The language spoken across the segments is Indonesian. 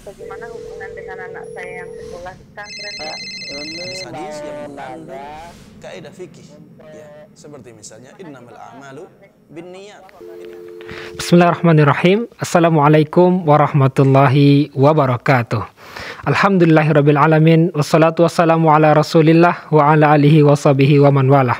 bagaimana hubungan dengan anak saya yang sekolah di pesantren, Pak? Hadis yang mengandung kaidah fikih, ya, seperti misalnya innamal a'malu binniyat. Bismillahirrahmanirrahim. Assalamualaikum warahmatullahi wabarakatuh. Alhamdulillahirabbil alamin wassalatu wassalamu ala Rasulillah wa ala alihi washabihi wa man walah.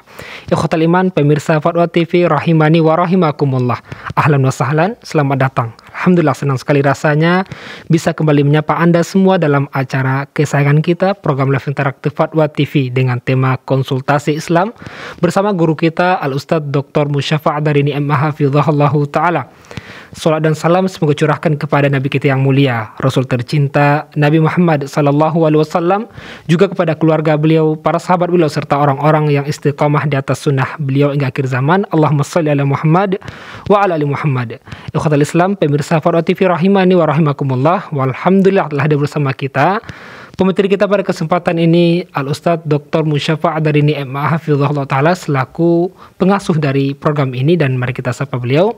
Ikhwatal iman, pemirsa Fatwa TV rahimani wa rahimakumullah. Ahlan wa sahlan, selamat datang. Alhamdulillah, senang sekali rasanya bisa kembali menyapa Anda semua dalam acara kesayangan kita, program live interaktif Fatwa TV dengan tema konsultasi Islam bersama guru kita Al-Ustadz Dr. Musyafa' Adarini M.A. Hafizahullahu Ta'ala. Salat dan salam semoga curahkan kepada Nabi kita yang mulia, Rasul tercinta Nabi Muhammad Sallallahu Alaihi Wasallam, juga kepada keluarga beliau, para sahabat beliau, serta orang-orang yang istiqamah di atas sunnah beliau hingga akhir zaman. Allahumma sholli ala Muhammad wa ala ali Muhammad. Ikhwatal Islam, pemirsa Fatwa TV rahimani wa rahimakumullah. Walhamdulillah telah ada bersama kita pemateri kita pada kesempatan ini, Al-Ustadz Dr. Musyafa' Adarini M.A. Hafizahullah Ta'ala selaku pengasuh dari program ini, dan mari kita sapa beliau.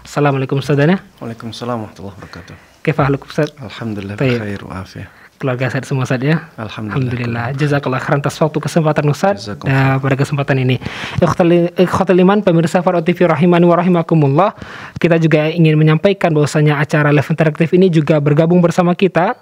Assalamualaikum Ustadzana. Waalaikumsalam warahmatullahi wabarakatuh. Kaifahalukum Ustadz? Alhamdulillah bikhair wa afiyah. Keluarga sehat semua Ustadz ya? Alhamdulillah. Jazakallah khairan atas waktu kesempatan Ustadz pada kesempatan ini. Ikhwatal iman, pemirsa Fatwa TV rahimani wa rahimakumullah, kita juga ingin menyampaikan bahwasanya acara live interaktif ini juga bergabung bersama kita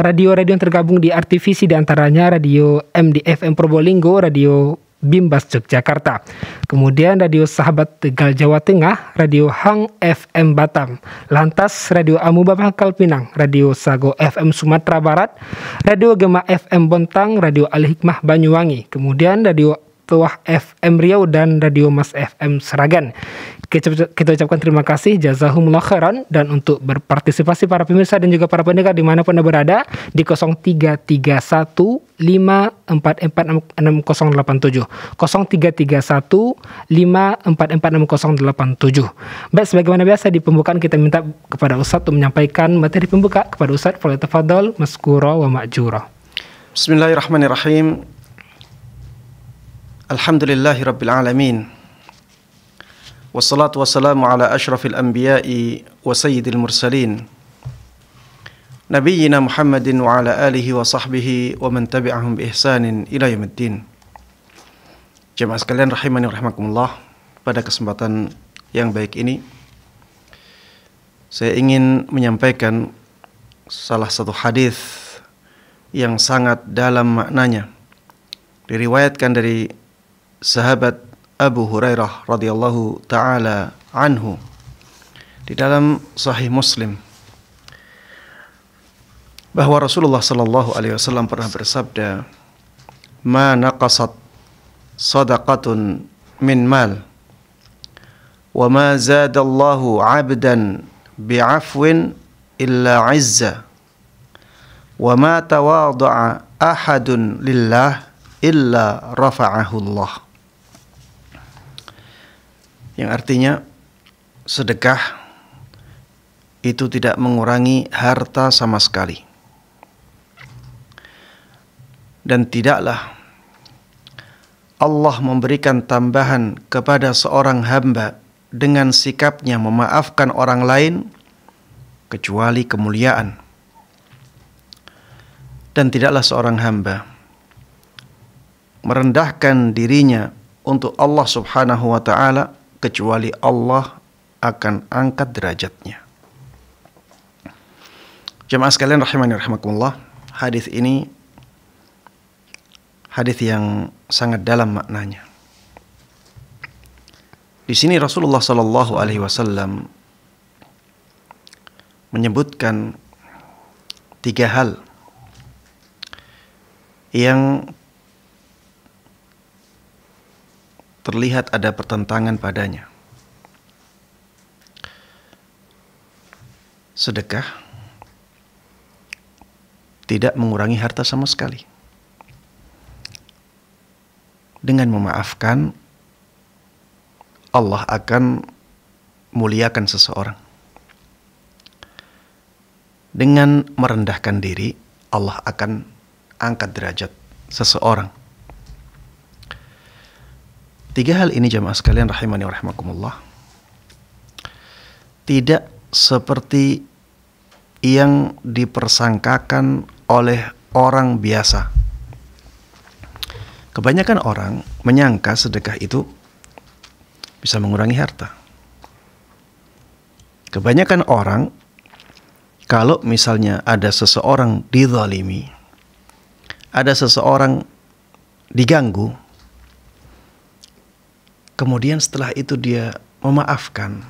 radio-radio yang tergabung di RTVC, diantaranya Radio MDFM Probolinggo, Radio Bimbas Yogyakarta, kemudian Radio Sahabat Tegal Jawa Tengah, Radio Hang FM Batam, lantas Radio Amuba Pangkal Pinang, Radio Sago FM Sumatera Barat, Radio Gema FM Bontang, Radio Al Hikmah Banyuwangi, kemudian Radio Tuah FM Riau dan Radio Mas FM Seragan. Kita ucapkan terima kasih, jazahumullah khairan, dan untuk berpartisipasi para pemirsa dan juga para pendengar dimanapun Anda berada di 0331 544 6087 0331 544 6087. Baik, sebagaimana biasa di pembukaan kita minta kepada Ustadz untuk menyampaikan materi pembuka. Kepada Ustadz, falyatafadhal maskura wa ma'jura. Bismillahirrahmanirrahim. Alhamdulillahi rabbil alamin. Wassalatu wassalamu ala ashrafil anbiya'i wa sayyidil mursalin, nabiyyina Muhammadin wa ala alihi wa sahbihi wa man tabi'ahum bi ihsanin ila yaumiddin. Jemaah sekalian rahimani wa rahimakumullah, pada kesempatan yang baik ini saya ingin menyampaikan salah satu hadis yang sangat dalam maknanya, diriwayatkan dari sahabat Abu Hurairah radhiyallahu taala anhu di dalam Sahih Muslim, bahwa Rasulullah sallallahu alaihi wasallam pernah bersabda, "Ma naqasat shadaqatun min mal wa ma zadallahu 'abdan bi'afwin illa 'izza wa ma tawadha'a ahadun lillah illa rafa'ahu Allah." Yang artinya, sedekah itu tidak mengurangi harta sama sekali, dan tidaklah Allah memberikan tambahan kepada seorang hamba dengan sikapnya memaafkan orang lain kecuali kemuliaan, dan tidaklah seorang hamba merendahkan dirinya untuk Allah Subhanahu wa ta'ala kecuali Allah akan angkat derajatnya. Jemaah sekalian rahimani rahimakumullah, hadis ini hadis yang sangat dalam maknanya. Di sini Rasulullah sallallahu alaihi wasallam menyebutkan 3 hal yang terlihat ada pertentangan padanya. Sedekah tidak mengurangi harta sama sekali. Dengan memaafkan, Allah akan muliakan seseorang. Dengan merendahkan diri, Allah akan angkat derajat seseorang. 3 hal ini jamaah sekalian rahimani wa rahimakumullah, tidak seperti yang dipersangkakan oleh orang biasa. Kebanyakan orang menyangka sedekah itu bisa mengurangi harta. Kebanyakan orang, kalau misalnya ada seseorang dizalimi, ada seseorang diganggu, kemudian setelah itu dia memaafkan,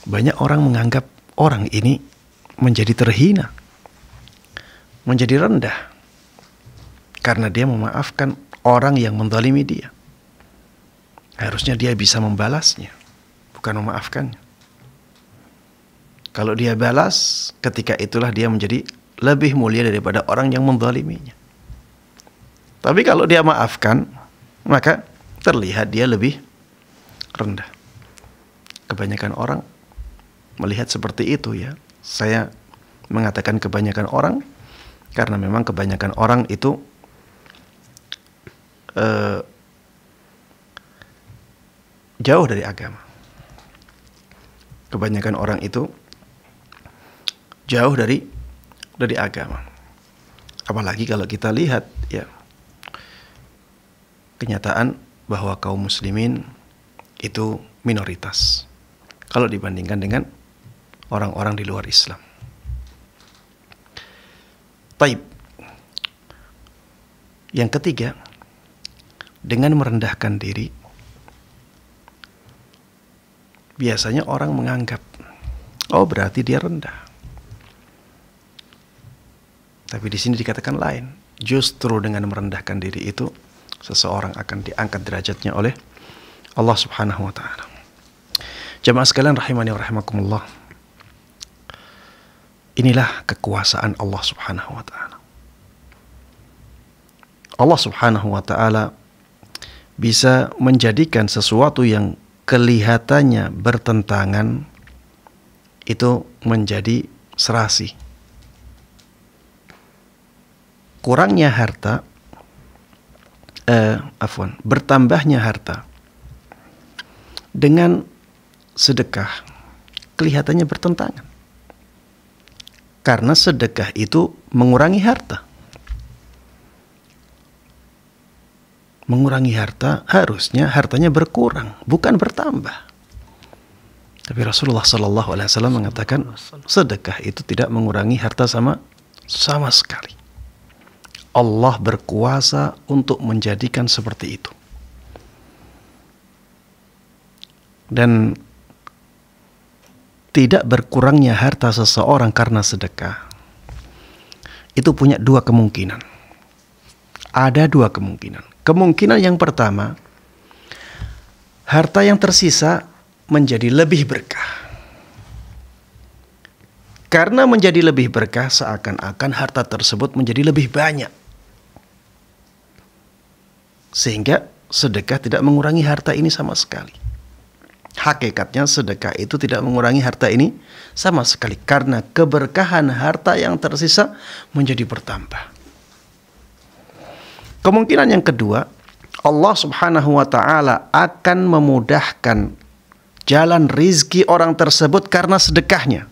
banyak orang menganggap orang ini menjadi terhina, menjadi rendah, karena dia memaafkan orang yang menzalimi dia. Harusnya dia bisa membalasnya, bukan memaafkannya. Kalau dia balas, ketika itulah dia menjadi lebih mulia daripada orang yang menzaliminya. Tapi kalau dia maafkan, maka terlihat dia lebih rendah. Kebanyakan orang melihat seperti itu ya. Saya mengatakan kebanyakan orang karena memang kebanyakan orang itu jauh dari agama. Kebanyakan orang itu jauh dari agama. Apalagi kalau kita lihat ya, kenyataan bahwa kaum muslimin itu minoritas kalau dibandingkan dengan orang-orang di luar Islam. Taib. Yang ketiga, dengan merendahkan diri, biasanya orang menganggap, oh berarti dia rendah. Tapi di sini dikatakan lain. Justru dengan merendahkan diri itu, seseorang akan diangkat derajatnya oleh Allah Subhanahu wa taala. Jamaah sekalian rahimani wa rahimakumullah. Inilah kekuasaan Allah Subhanahu wa taala. Allah Subhanahu wa taala bisa menjadikan sesuatu yang kelihatannya bertentangan itu menjadi serasi. Kurangnya harta, bertambahnya harta dengan sedekah kelihatannya bertentangan. Karena sedekah itu mengurangi harta. Mengurangi harta, harusnya hartanya berkurang, bukan bertambah. Tapi Rasulullah SAW mengatakan sedekah itu tidak mengurangi harta sama sekali. Allah berkuasa untuk menjadikan seperti itu. Dan tidak berkurangnya harta seseorang karena sedekah itu punya dua kemungkinan. Ada dua kemungkinan. Kemungkinan yang pertama, harta yang tersisa menjadi lebih berkah. Karena menjadi lebih berkah, seakan-akan harta tersebut menjadi lebih banyak. Sehingga sedekah tidak mengurangi harta ini sama sekali. Hakikatnya sedekah itu tidak mengurangi harta ini sama sekali. Karena keberkahan harta yang tersisa menjadi bertambah. Kemungkinan yang kedua, Allah Subhanahu wa ta'ala akan memudahkan jalan rizki orang tersebut karena sedekahnya.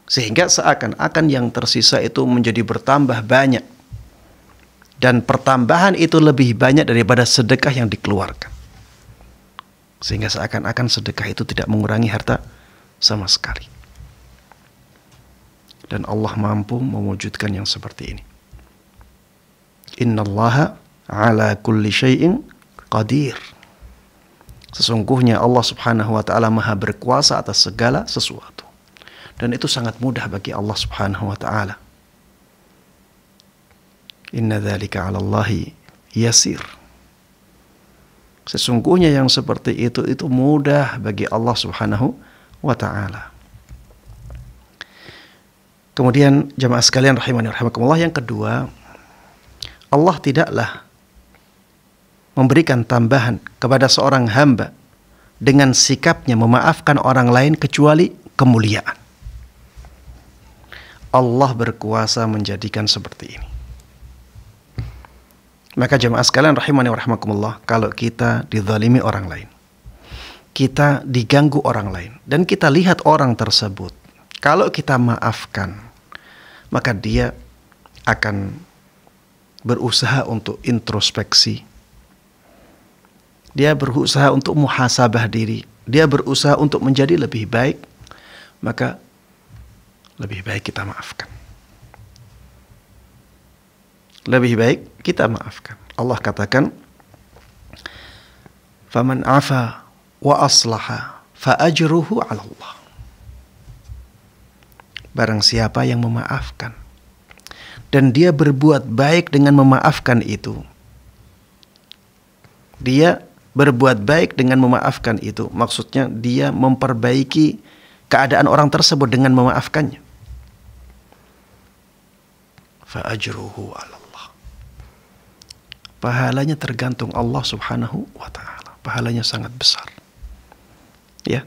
Sehingga seakan-akan yang tersisa itu menjadi bertambah banyak. Dan pertambahan itu lebih banyak daripada sedekah yang dikeluarkan. Sehingga seakan-akan sedekah itu tidak mengurangi harta sama sekali. Dan Allah mampu mewujudkan yang seperti ini. Innallaha ala kulli syai'in qadir. Sesungguhnya Allah Subhanahu wa ta'ala maha berkuasa atas segala sesuatu. Dan itu sangat mudah bagi Allah Subhanahu wa ta'ala. Inna dzalika 'ala Allahi yasir. Sesungguhnya yang seperti itu mudah bagi Allah Subhanahu wa ta'ala. Kemudian jamaah sekalian rahimani rahimakumullah, yang kedua, Allah tidaklah memberikan tambahan kepada seorang hamba dengan sikapnya memaafkan orang lain kecuali kemuliaan. Allah berkuasa menjadikan seperti ini. Maka jemaah sekalian rahimani wa rahimakumullah, kalau kita dizalimi orang lain, kita diganggu orang lain dan kita lihat orang tersebut, kalau kita maafkan, maka dia akan berusaha untuk introspeksi. Dia berusaha untuk muhasabah diri. Dia berusaha untuk menjadi lebih baik. Maka lebih baik kita maafkan. Lebih baik kita maafkan. Allah katakan, "Faman afa wa aslaha fa ajruhu 'ala Allah." Barang siapa yang memaafkan dan dia berbuat baik dengan memaafkan itu. Dia berbuat baik dengan memaafkan itu. Maksudnya dia memperbaiki keadaan orang tersebut dengan memaafkannya. Fa ajruhu 'ala Allah. Pahalanya tergantung Allah Subhanahu wa taala. Pahalanya sangat besar. Ya.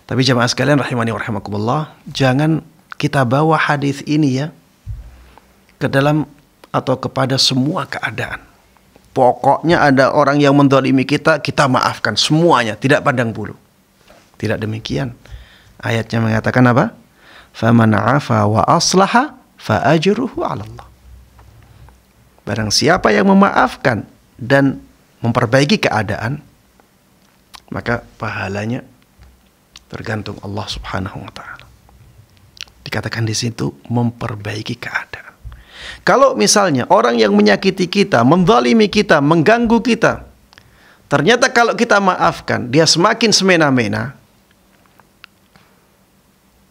Tapi jamaah sekalian rahimani wa rahimakumullah, jangan kita bawa hadis ini ya ke dalam atau kepada semua keadaan. Pokoknya ada orang yang mendolimi kita, kita maafkan semuanya, tidak pandang bulu. Tidak demikian. Ayatnya mengatakan apa? Faman afa wa aslaha fa ajruhu 'ala Allah. Barang siapa yang memaafkan dan memperbaiki keadaan, maka pahalanya tergantung Allah Subhanahu wa taala. Dikatakan di situ memperbaiki keadaan. Kalau misalnya orang yang menyakiti kita, menzalimi kita, mengganggu kita, ternyata kalau kita maafkan, dia semakin semena-mena,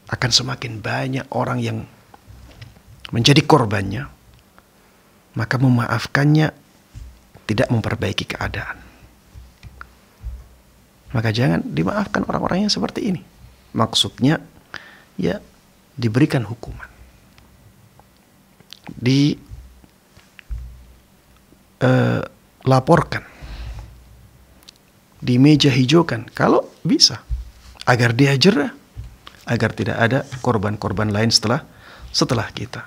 akan semakin banyak orang yang menjadi korbannya, maka memaafkannya tidak memperbaiki keadaan. Maka jangan dimaafkan orang-orang yang seperti ini. Maksudnya, ya diberikan hukuman. Laporkan, di meja hijaukan kalau bisa, agar dia jerah, agar tidak ada korban-korban lain setelah kita.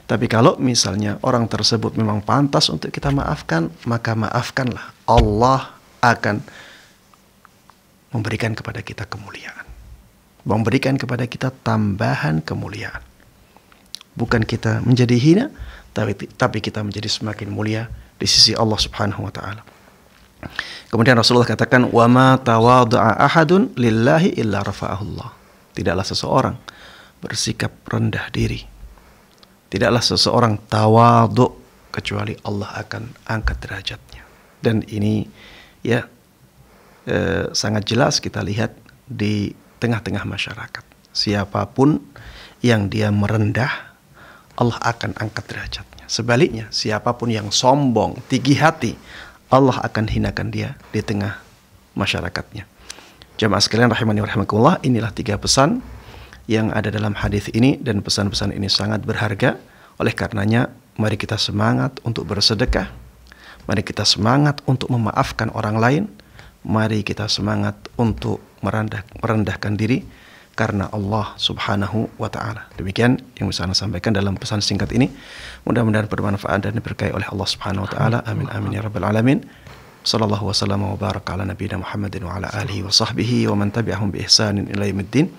Tapi kalau misalnya orang tersebut memang pantas untuk kita maafkan, maka maafkanlah. Allah akan memberikan kepada kita kemuliaan, memberikan kepada kita tambahan kemuliaan. Bukan kita menjadi hina, tapi kita menjadi semakin mulia di sisi Allah Subhanahu wa taala. Kemudian Rasulullah katakan, "Wa ma tawadha'a ahadun lillahi illa rafa'ahu Allah." Tidaklah seseorang bersikap rendah diri, tidaklah seseorang tawadhu kecuali Allah akan angkat derajatnya. Dan ini ya sangat jelas kita lihat di tengah-tengah masyarakat. Siapapun yang dia merendah, Allah akan angkat derajatnya. Sebaliknya, siapapun yang sombong, tinggi hati, Allah akan hinakan dia di tengah masyarakatnya. Jamaah sekalian rahimani wa rahimakumullah, inilah 3 pesan yang ada dalam hadis ini, dan pesan-pesan ini sangat berharga. Oleh karenanya, mari kita semangat untuk bersedekah. Mari kita semangat untuk memaafkan orang lain. Mari kita semangat untuk merendahkan diri karena Allah Subhanahu wa taala. Demikian yang bisa saya sampaikan dalam pesan singkat ini. Mudah-mudahan bermanfaat dan diberkahi oleh Allah Subhanahu wa taala. Amin amin ya rabbal alamin. Sallallahu wasallam wa baraka ala nabiyina Muhammadin wa ala alihi wa sahbihi wa man tabi'ahum bi ihsanin ila yaumiddin.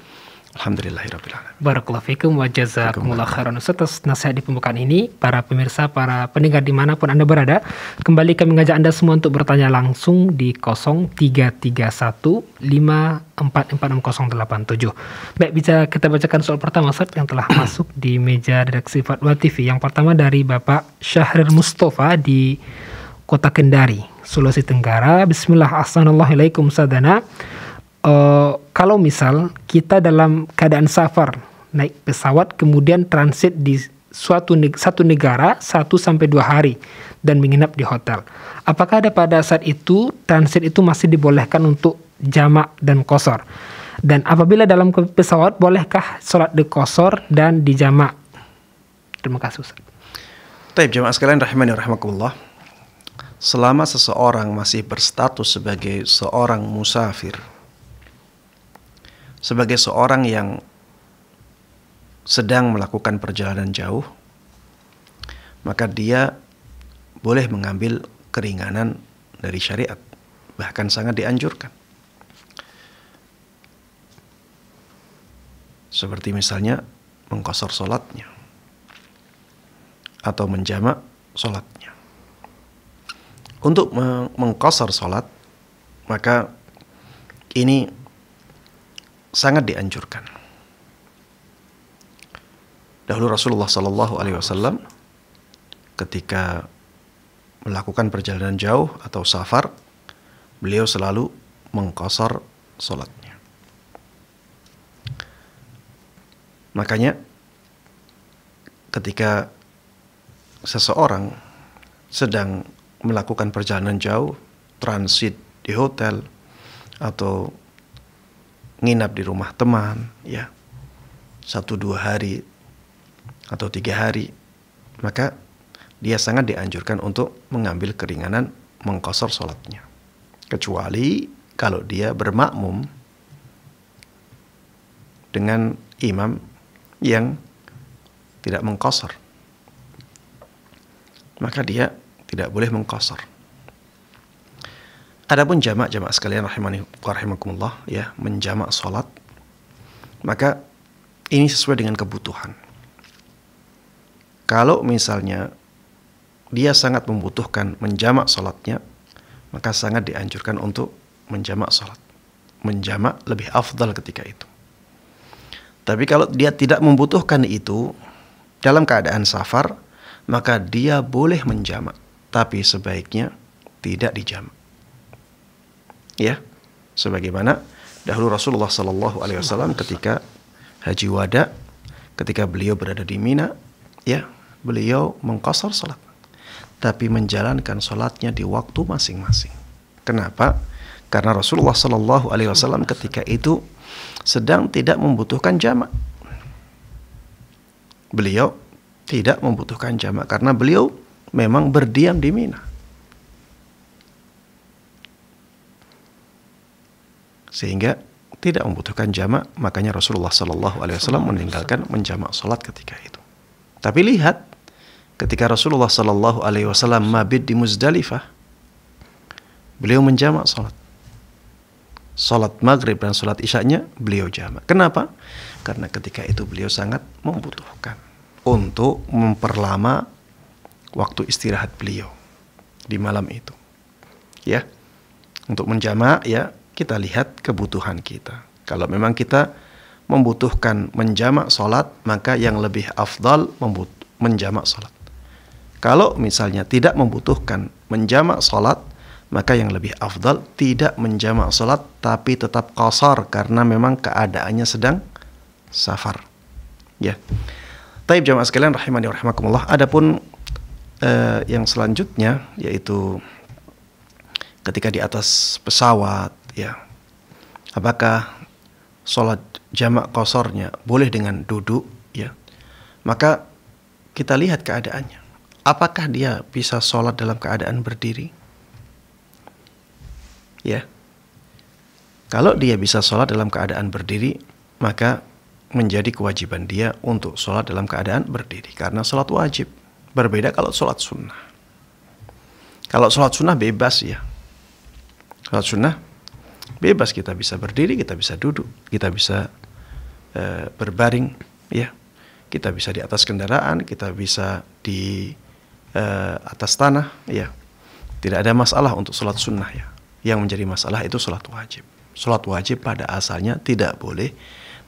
Alhamdulillahirabbil alamin. Barakallahu fikum wa jazakumullah khairan atas nasihat di pembukaan ini. Para pemirsa, para pendengar dimanapun Anda berada, kembali kami mengajak Anda semua untuk bertanya langsung di 0331544687. Baik, bisa kita bacakan soal pertama Ustaz yang telah masuk di meja redaksi Fatwa TV. Yang pertama dari Bapak Syahrir Mustafa di Kota Kendari, Sulawesi Tenggara. Bismillah, assalamualaikum sadana. Kalau misal kita dalam keadaan safar, naik pesawat kemudian transit di satu negara 1-2 hari dan menginap di hotel, apakah pada saat itu transit itu masih dibolehkan untuk jamak dan qashar? Dan apabila dalam pesawat, bolehkah sholat di qashar dan di jamak? Terima kasih Ustaz. Baik, jamaah sekalian rahimani wa rahimakumullah. Selama seseorang masih berstatus sebagai seorang musafir, sebagai seorang yang sedang melakukan perjalanan jauh, maka dia boleh mengambil keringanan dari syariat, bahkan sangat dianjurkan. seperti misalnya mengqashar sholatnya atau menjamak sholatnya. Untuk mengqashar sholat, maka ini sangat dianjurkan. Dahulu Rasulullah SAW ketika melakukan perjalanan jauh atau safar, beliau selalu mengqashar sholatnya. Makanya ketika seseorang sedang melakukan perjalanan jauh, transit di hotel atau nginap di rumah teman, ya, 1-2 hari atau 3 hari, maka dia sangat dianjurkan untuk mengambil keringanan mengqashar sholatnya. Kecuali kalau dia bermakmum dengan imam yang tidak mengqashar, maka dia tidak boleh mengqashar. Adapun jamak sekalian rahimani wa rahimakumullah, ya, menjamak sholat, maka ini sesuai dengan kebutuhan. Kalau misalnya dia sangat membutuhkan menjamak sholatnya, maka sangat dianjurkan untuk menjamak sholat. Menjamak lebih afdal ketika itu. Tapi kalau dia tidak membutuhkan itu dalam keadaan safar, maka dia boleh menjamak, tapi sebaiknya tidak dijamak. Ya, sebagaimana dahulu Rasulullah SAW ketika haji wada, ketika beliau berada di Mina, ya, beliau mengqashar salat, tapi menjalankan salatnya di waktu masing-masing. Kenapa? Karena Rasulullah SAW ketika itu sedang tidak membutuhkan jamak. Beliau tidak membutuhkan jamak karena beliau memang berdiam di Mina. Sehingga tidak membutuhkan jamak, makanya Rasulullah SAW meninggalkan menjamak salat ketika itu. Tapi lihat, ketika Rasulullah SAW mabit di Muzdalifah, beliau menjamak salat. Salat maghrib dan salat isya'nya beliau jamak. Kenapa? Karena ketika itu beliau sangat membutuhkan untuk memperlama waktu istirahat beliau di malam itu. Ya, untuk menjamak, ya, kita lihat kebutuhan kita. Kalau memang kita membutuhkan menjamak salat, maka yang lebih afdal menjamak salat. Kalau misalnya tidak membutuhkan menjamak salat, maka yang lebih afdal tidak menjamak salat tapi tetap qashar karena memang keadaannya sedang safar. Ya. Taib jamaah sekalian rahimani wa rahimakumullah. Adapun yang selanjutnya yaitu ketika di atas pesawat, ya, apakah sholat jamak qasharnya boleh dengan duduk, ya? Maka kita lihat keadaannya. Apakah dia bisa sholat dalam keadaan berdiri? Ya. Kalau dia bisa sholat dalam keadaan berdiri, maka menjadi kewajiban dia untuk sholat dalam keadaan berdiri karena sholat wajib. Berbeda kalau sholat sunnah. Kalau sholat sunnah bebas, ya. Sholat sunnah bebas, kita bisa berdiri, kita bisa duduk, kita bisa berbaring, ya, kita bisa di atas kendaraan, kita bisa di atas tanah, ya, tidak ada masalah untuk sholat sunnah, ya. Yang menjadi masalah itu sholat wajib. Sholat wajib pada asalnya tidak boleh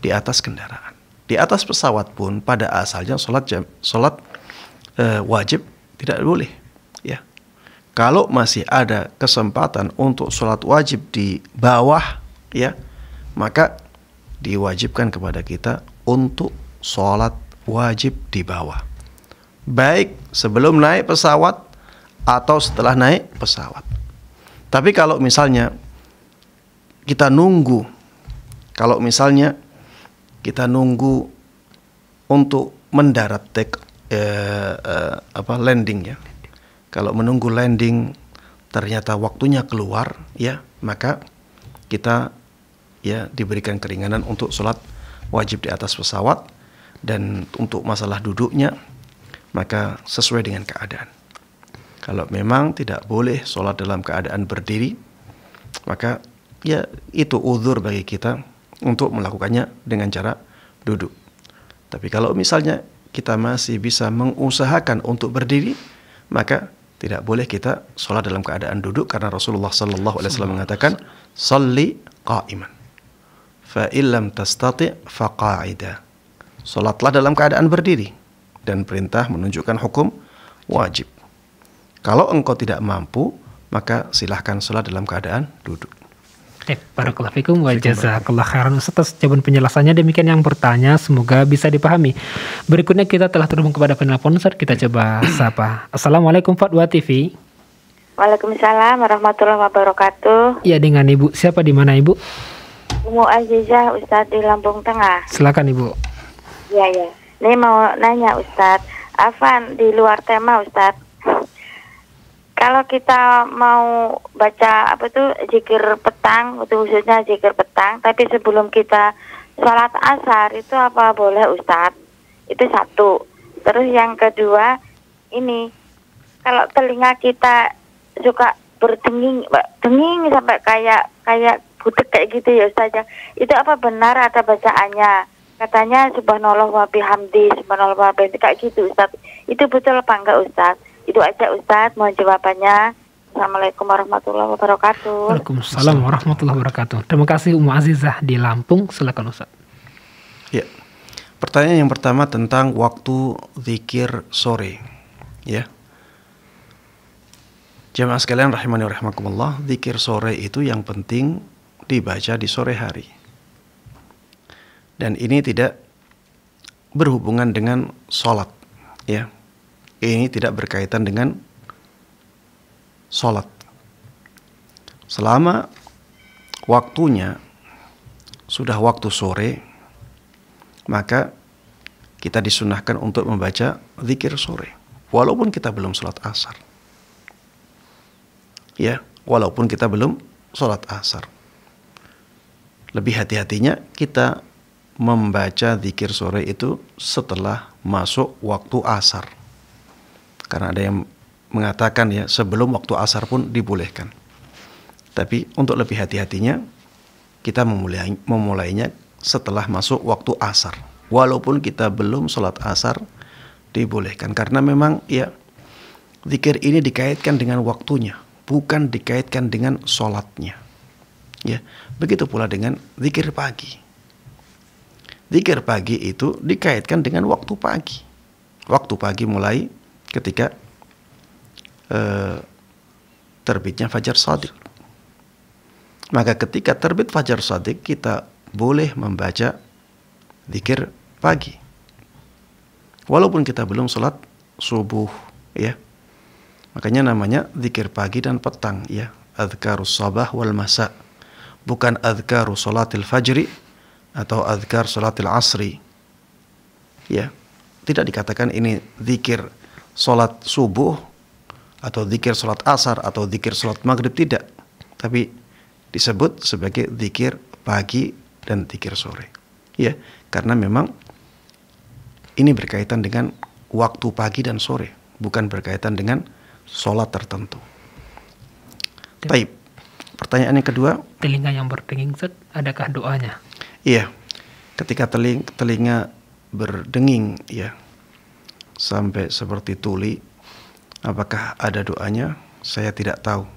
di atas kendaraan. Di atas pesawat pun pada asalnya sholat wajib tidak boleh, ya. Kalau masih ada kesempatan untuk sholat wajib di bawah, ya, maka diwajibkan kepada kita untuk sholat wajib di bawah. Baik sebelum naik pesawat atau setelah naik pesawat. Tapi kalau misalnya kita nunggu, untuk mendarat landing, ya. Kalau menunggu landing ternyata waktunya keluar, ya, maka kita, ya, diberikan keringanan untuk sholat wajib di atas pesawat. Dan untuk masalah duduknya, maka sesuai dengan keadaan. Kalau memang tidak boleh sholat dalam keadaan berdiri, maka, ya, itu uzur bagi kita untuk melakukannya dengan cara duduk. Tapi kalau misalnya kita masih bisa mengusahakan untuk berdiri, maka tidak boleh kita sholat dalam keadaan duduk, karena Rasulullah sallallahu alaihi wasallam mengatakan, "Shalli qa'iman, fa illam tastati' fa qa'ida." Sholatlah dalam keadaan berdiri, dan perintah menunjukkan hukum wajib. Kalau engkau tidak mampu, maka silahkan sholat dalam keadaan duduk. Barakallahu fikum wa jazakallahu khairan Ustaz atas jawaban penjelasannya. Demikian yang bertanya, semoga bisa dipahami. Berikutnya kita telah terhubung kepada penelpon Ustaz, kita coba sapa. Assalamualaikum Fatwa TV. Waalaikumsalam warahmatullahi wabarakatuh. Ya, dengan Ibu siapa, di mana Ibu? Umu Azizah Ustadz di Lampung Tengah. Silakan Ibu. Iya ya. Ini mau nanya Ustadz, Afan di luar tema Ustadz. Kalau kita mau baca zikir petang, itu khususnya zikir petang, tapi sebelum kita sholat asar itu apa boleh Ustadz? Itu satu. Terus yang kedua, ini kalau telinga kita suka berdenging sampai kayak gudeg kayak gitu ya Ustadz. Itu apa benar ada bacaannya? Katanya subhanallah wa bihamdi, subhanallah wa bihamdi kayak gitu Ustadz. Itu betul apa enggak Ustadz? Itu aja Ustadz, mohon jawabannya. Assalamualaikum warahmatullahi wabarakatuh. Waalaikumsalam warahmatullahi wabarakatuh. Terima kasih Umu Azizah di Lampung. Silakan Ustadz. Ya. Pertanyaan yang pertama tentang waktu zikir sore. Ya. Jamaah sekalian rahimani wa rahimakumullah, zikir sore itu yang penting dibaca di sore hari. Dan ini tidak berhubungan dengan sholat, ya. Ini tidak berkaitan dengan sholat. Selama waktunya sudah waktu sore, maka kita disunahkan untuk membaca zikir sore, walaupun kita belum sholat asar. Ya, walaupun kita belum sholat asar. Lebih hati-hatinya kita membaca zikir sore itu setelah masuk waktu asar. Karena ada yang mengatakan ya sebelum waktu asar pun dibolehkan. Tapi untuk lebih hati-hatinya kita memulainya setelah masuk waktu asar. Walaupun kita belum sholat asar dibolehkan. Karena memang ya zikir ini dikaitkan dengan waktunya, bukan dikaitkan dengan sholatnya. Ya, begitu pula dengan zikir pagi. Zikir pagi itu dikaitkan dengan waktu pagi. Waktu pagi mulai ketika terbitnya fajar shadiq. Maka ketika terbit fajar shadiq kita boleh membaca zikir pagi. Walaupun kita belum sholat subuh, ya. Makanya namanya zikir pagi dan petang, ya. Adzkarus sabah wal masa. Bukan adzkarus sholatil fajri atau adzkar sholatil asri. Ya. Tidak dikatakan ini zikir sholat subuh atau zikir sholat asar atau zikir sholat maghrib, tidak. Tapi disebut sebagai zikir pagi dan zikir sore. Ya, karena memang ini berkaitan dengan waktu pagi dan sore, bukan berkaitan dengan sholat tertentu. Baik. Pertanyaan yang kedua. Telinga yang berdenging, adakah doanya? Iya. Ketika telinga berdenging, ya, sampai seperti tuli, apakah ada doanya? Saya tidak tahu.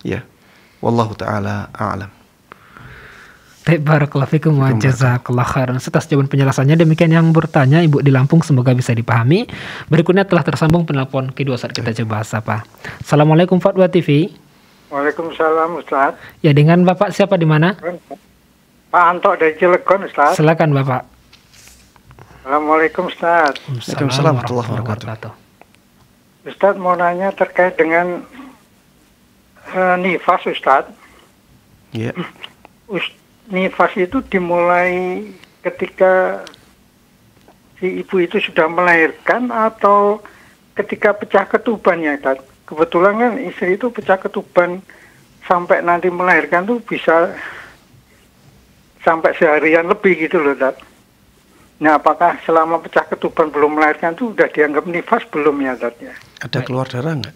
Ya. Wallahu ta'ala a'lam. Barakallahu fikum wa jazakallahu khairan atas jawaban penjelasannya. Demikian yang bertanya Ibu di Lampung, semoga bisa dipahami. Berikutnya telah tersambung penelpon kedua, saat kita coba sapa. Assalamualaikum Fatwa TV. Waalaikumsalam Ustaz. Ya, dengan Bapak siapa, di mana? Pak Anto dari Cilegon Ustaz. Silakan Bapak. Assalamualaikum Ustaz. Waalaikumsalam warahmatullahi wabarakatuh. Ustaz mau nanya terkait dengan nifas Ustaz. Ya. Nifas itu dimulai ketika si ibu itu sudah melahirkan atau ketika pecah ketuban ya Ustaz? Kebetulan kan istri itu pecah ketuban sampai nanti melahirkan tuh bisa sampai seharian lebih gitu loh Ustaz. Nah, apakah selama pecah ketuban belum melahirkan tuh udah dianggap nifas belum ya Ustaz ya? Ada keluar darah nggak?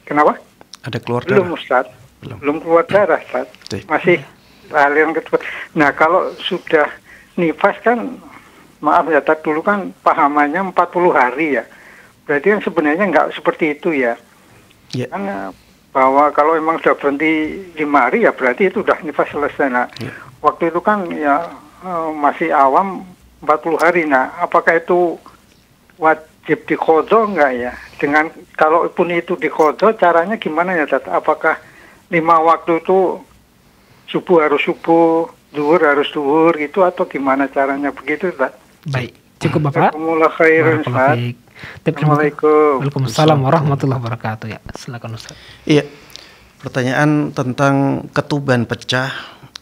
Kenapa? Ada keluar darah? Belum Ustaz. Belum keluar darah Ustaz. Masih aliran ketuban. Nah, kalau sudah nifas kan maaf ya, dulu kan pahamannya 40 hari ya. Berarti kan sebenarnya nggak seperti itu ya. Ya. Kan bahwa kalau emang sudah berhenti 5 hari ya berarti itu udah nifas selesai. Nah, waktu itu kan ya masih awam 40 hari. Nah, apakah itu wajib diqodho enggak ya? Dengan kalaupun itu diqodho, caranya gimana ya, Tat? Apakah 5 waktu itu subuh harus subuh, zuhur harus zuhur gitu, atau gimana caranya begitu, Tat? Baik, cukup Bapak. Jazakumullah khairan, Ustaz. Assalamualaikum. Waalaikumsalam warahmatullahi wabarakatuh. Ya, silakan Ustaz. Iya. Pertanyaan tentang ketuban pecah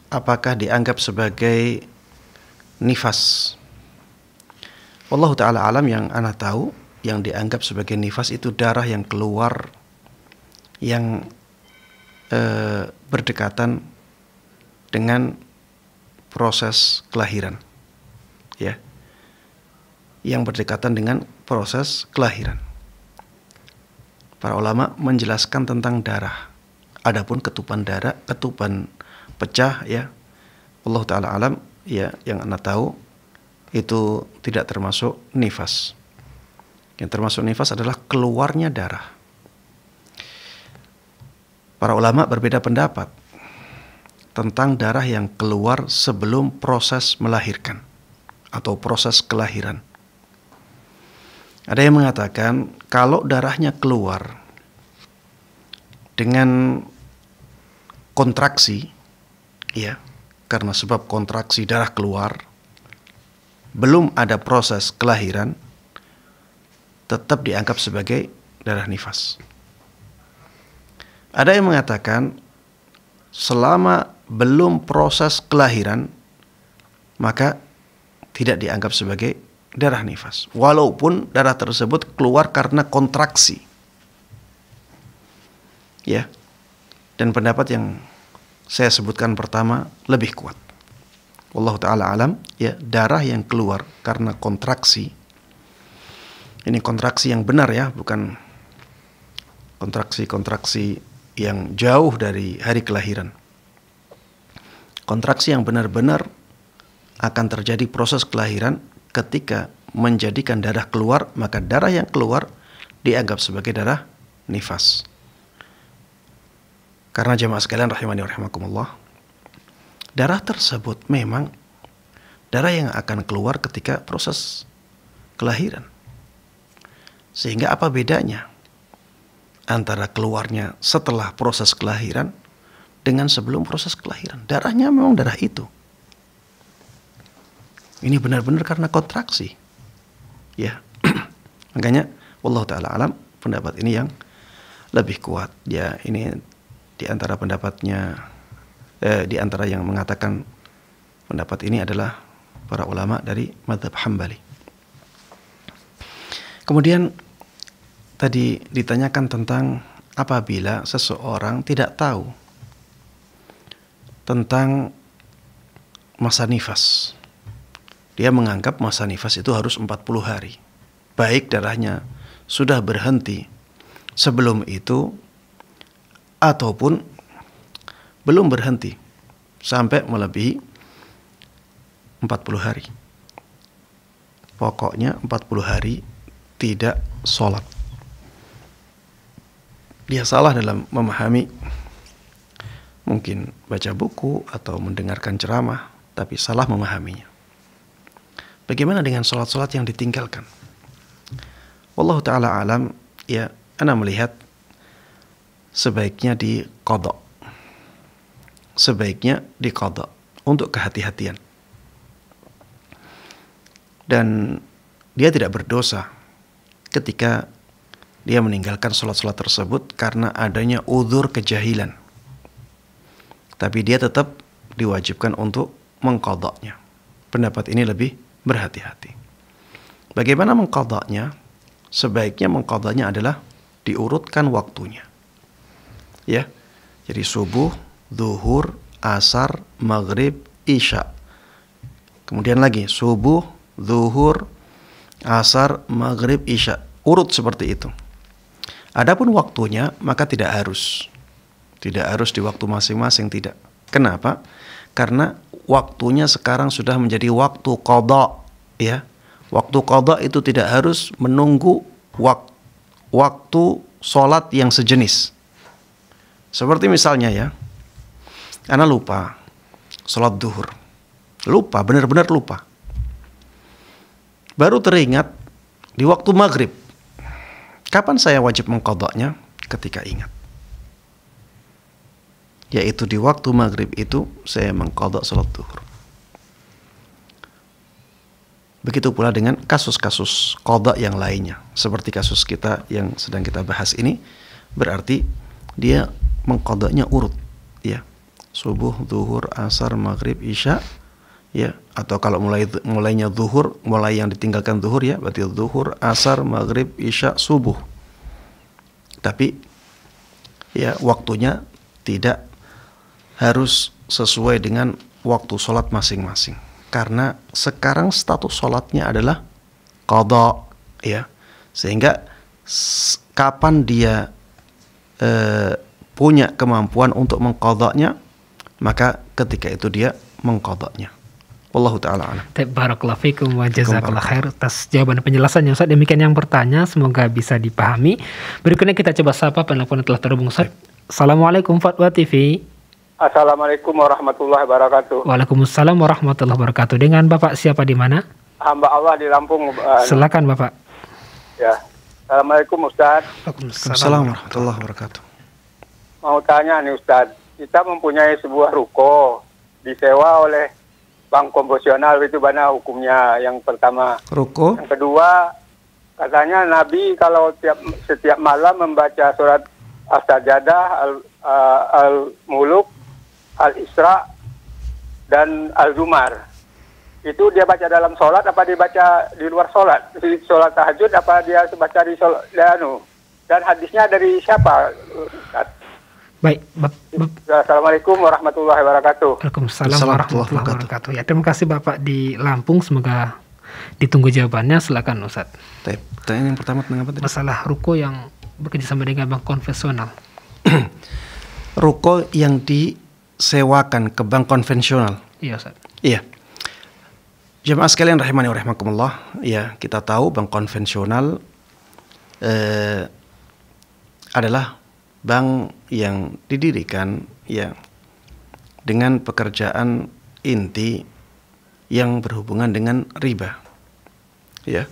apakah dianggap sebagai nifas? Wallahu taala alam, yang ana tahu yang dianggap sebagai nifas itu darah yang keluar yang berdekatan dengan proses kelahiran. Ya. Yang berdekatan dengan proses kelahiran. Para ulama menjelaskan tentang darah. Adapun ketuban darah, ketuban pecah ya, Allah taala alam ya, yang anda tahu itu tidak termasuk nifas. Yang termasuk nifas adalah keluarnya darah. Para ulama berbeda pendapat tentang darah yang keluar sebelum proses melahirkan atau proses kelahiran. Ada yang mengatakan kalau darahnya keluar dengan kontraksi, ya, karena sebab kontraksi darah keluar, belum ada proses kelahiran, tetap dianggap sebagai darah nifas. Ada yang mengatakan selama belum proses kelahiran, maka tidak dianggap sebagai darah nifas, walaupun darah tersebut keluar karena kontraksi. Ya. Dan pendapat yang saya sebutkan pertama lebih kuat. Wallahu taala alam, ya, darah yang keluar karena kontraksi. Ini kontraksi yang benar ya, bukan kontraksi-kontraksi yang jauh dari hari kelahiran. Kontraksi yang benar-benar akan terjadi proses kelahiran. Ketika menjadikan darah keluar, maka darah yang keluar dianggap sebagai darah nifas. Karena jemaah sekalian rahimani wa rahimakumullah, darah tersebut memang darah yang akan keluar ketika proses kelahiran. Sehingga apa bedanya antara keluarnya setelah proses kelahiran dengan sebelum proses kelahiran? Darahnya memang darah itu. Ini benar-benar karena kontraksi. Ya. Makanya wallahu taala alam, pendapat ini yang lebih kuat. Ya, ini di antara pendapatnya di antara yang mengatakan pendapat ini adalah para ulama dari mazhab Hambali. Kemudian tadi ditanyakan tentang apabila seseorang tidak tahu tentang masa nifas. Dia menganggap masa nifas itu harus 40 hari. Baik darahnya sudah berhenti sebelum itu ataupun belum berhenti sampai melebihi 40 hari. Pokoknya 40 hari tidak sholat. Dia salah dalam memahami, mungkin baca buku atau mendengarkan ceramah, tapi salah memahaminya. Bagaimana dengan sholat-sholat yang ditinggalkan? Wallahu ta'ala alam, ya, ana melihat sebaiknya diqadha. Sebaiknya diqadha untuk kehati-hatian. Dan dia tidak berdosa ketika dia meninggalkan sholat-sholat tersebut karena adanya uzur kejahilan. Tapi dia tetap diwajibkan untuk mengqadhanya. Pendapat ini lebih berhati-hati. Bagaimana mengqadhanya? Sebaiknya mengqadhanya adalah diurutkan waktunya. Ya. Jadi subuh, zuhur, asar, maghrib, isya. Kemudian lagi subuh, zuhur, asar, maghrib, isya. Urut seperti itu. Adapun waktunya maka tidak harus. Tidak harus di waktu masing-masing, tidak. Kenapa? Karena waktunya sekarang sudah menjadi waktu qadha, ya. Waktu qadha itu tidak harus menunggu waktu sholat yang sejenis. Seperti misalnya ya, ana lupa sholat duhur. Lupa, benar-benar lupa. Baru teringat di waktu maghrib. Kapan saya wajib mengqadhanya? Ketika ingat. Yaitu di waktu maghrib itu saya mengqadha sholat duhur. Begitu pula dengan kasus-kasus qadha yang lainnya. Seperti kasus kita yang sedang kita bahas ini, berarti dia mengqadhanya urut, ya. Subuh, zuhur, asar, maghrib, isya, ya. Atau kalau mulainya zuhur, mulai yang ditinggalkan zuhur ya, berarti zuhur, asar, maghrib, isya, subuh. Tapi ya waktunya tidak harus sesuai dengan waktu sholat masing-masing. Karena sekarang status sholatnya adalah qadha, ya, sehingga kapan dia punya kemampuan untuk mengqadhanya, maka ketika itu dia mengqadhanya. Wallahu ta'ala a'lam. Barakallahu fikum wa jazakallahu khair atas jawaban penjelasannya Ustaz. Demikian yang bertanya, semoga bisa dipahami. Berikutnya kita coba sapa penelpon yang telah terhubung Ustaz. Assalamualaikum Fatwa TV. Assalamualaikum warahmatullahi wabarakatuh. Waalaikumsalam warahmatullahi wabarakatuh. Dengan Bapak siapa di mana? Hamba Allah di Lampung. Silakan Bapak. Ya. Assalamualaikum Ustaz. Waalaikumsalam warahmatullahi wabarakatuh. Mau tanya nih Ustaz, kita mempunyai sebuah ruko disewa oleh bank konvensional, itu mana hukumnya? Yang pertama. Ruko. Yang kedua, katanya Nabi kalau setiap malam membaca surat As-Sajdah, Al-Muluk, Al-Isra, dan Al-Zumar. Itu dia baca dalam sholat apa dia baca di luar sholat? Di sholat tahajud apa dia baca di sholat? Dan hadisnya dari siapa? Baik, Assalamualaikum warahmatullahi wabarakatuh. Waalaikumsalam warahmatullahi wabarakatuh. Ya, terima kasih Bapak di Lampung, semoga ditunggu jawabannya. Silakan Ustaz. Pertanyaan yang pertama tentang apa tadi? Masalah ruko yang bekerjasama dengan bank konvensional. Ruko yang disewakan ke bank konvensional. Iya Ustaz. Iya. Jemaah sekalian rahimani wa rahimakumullah. Ya, kita tahu bank konvensional adalah bank yang didirikan ya dengan pekerjaan inti yang berhubungan dengan riba. Ya.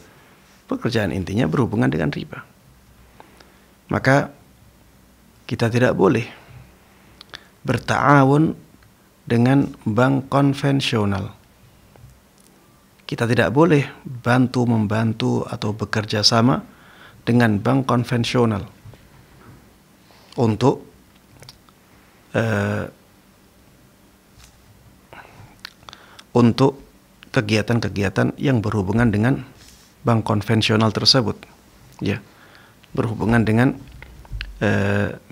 Pekerjaan intinya berhubungan dengan riba. Maka kita tidak boleh berta'awun dengan bank konvensional. Kita tidak boleh bantu-membantu atau bekerja sama dengan bank konvensional untuk kegiatan-kegiatan yang berhubungan dengan bank konvensional tersebut, ya, berhubungan dengan